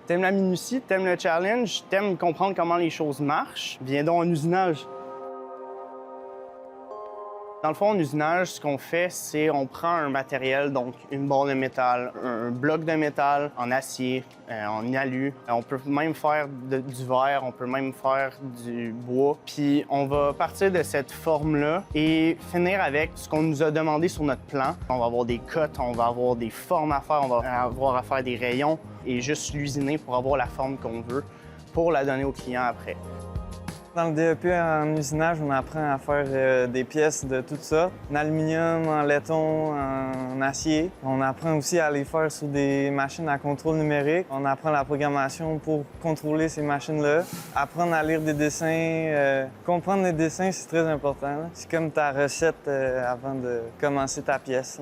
T'aimes la minutie, t'aimes le challenge, t'aimes comprendre comment les choses marchent, viens donc en usinage. Dans le fond, en usinage, ce qu'on fait, c'est on prend un matériel, donc une barre de métal, un bloc de métal en acier, en alu. On peut même faire du verre, on peut même faire du bois. Puis on va partir de cette forme-là et finir avec ce qu'on nous a demandé sur notre plan. On va avoir des cotes, on va avoir des formes à faire, on va avoir à faire des rayons et juste l'usiner pour avoir la forme qu'on veut pour la donner au client après. Dans le DEP en usinage, on apprend à faire des pièces de toutes sortes, en aluminium, en laiton, en acier. On apprend aussi à les faire sur des machines à contrôle numérique. On apprend la programmation pour contrôler ces machines-là. Apprendre à lire des dessins, comprendre les dessins, c'est très important. C'est comme ta recette avant de commencer ta pièce.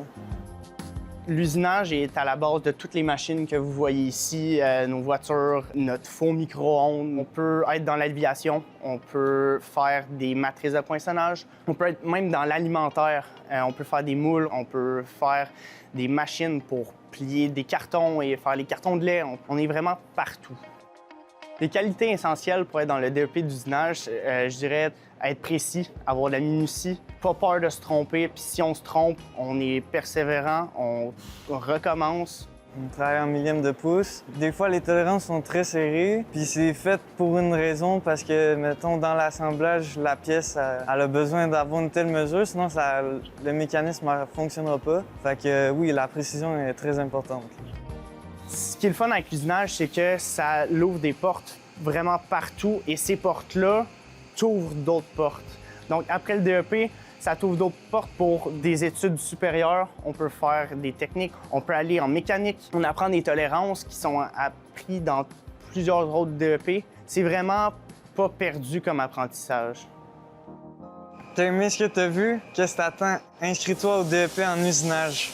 L'usinage est à la base de toutes les machines que vous voyez ici, nos voitures, notre faux micro-ondes. On peut être dans l'aviation, on peut faire des matrices de poinçonnage, on peut être même dans l'alimentaire. On peut faire des moules, on peut faire des machines pour plier des cartons et faire les cartons de lait. On est vraiment partout. Les qualités essentielles pour être dans le DEP d'usinage, je dirais être précis, avoir de la minutie, pas peur de se tromper, puis si on se trompe, on est persévérant, on recommence. On travaille en millième de pouce. Des fois, les tolérances sont très serrées, puis c'est fait pour une raison, parce que, mettons, dans l'assemblage, la pièce, elle a besoin d'avoir une telle mesure, sinon le mécanisme ne fonctionnera pas. Fait que oui, la précision est très importante. Ce qui est le fun avec l'usinage, c'est que ça l'ouvre des portes vraiment partout et ces portes-là t'ouvrent d'autres portes. Donc, après le DEP, ça t'ouvre d'autres portes pour des études supérieures. On peut faire des techniques, on peut aller en mécanique. On apprend des tolérances qui sont apprises dans plusieurs autres DEP. C'est vraiment pas perdu comme apprentissage. T'as aimé ce que t'as vu? Qu'est-ce que t'attends? Inscris-toi au DEP en usinage.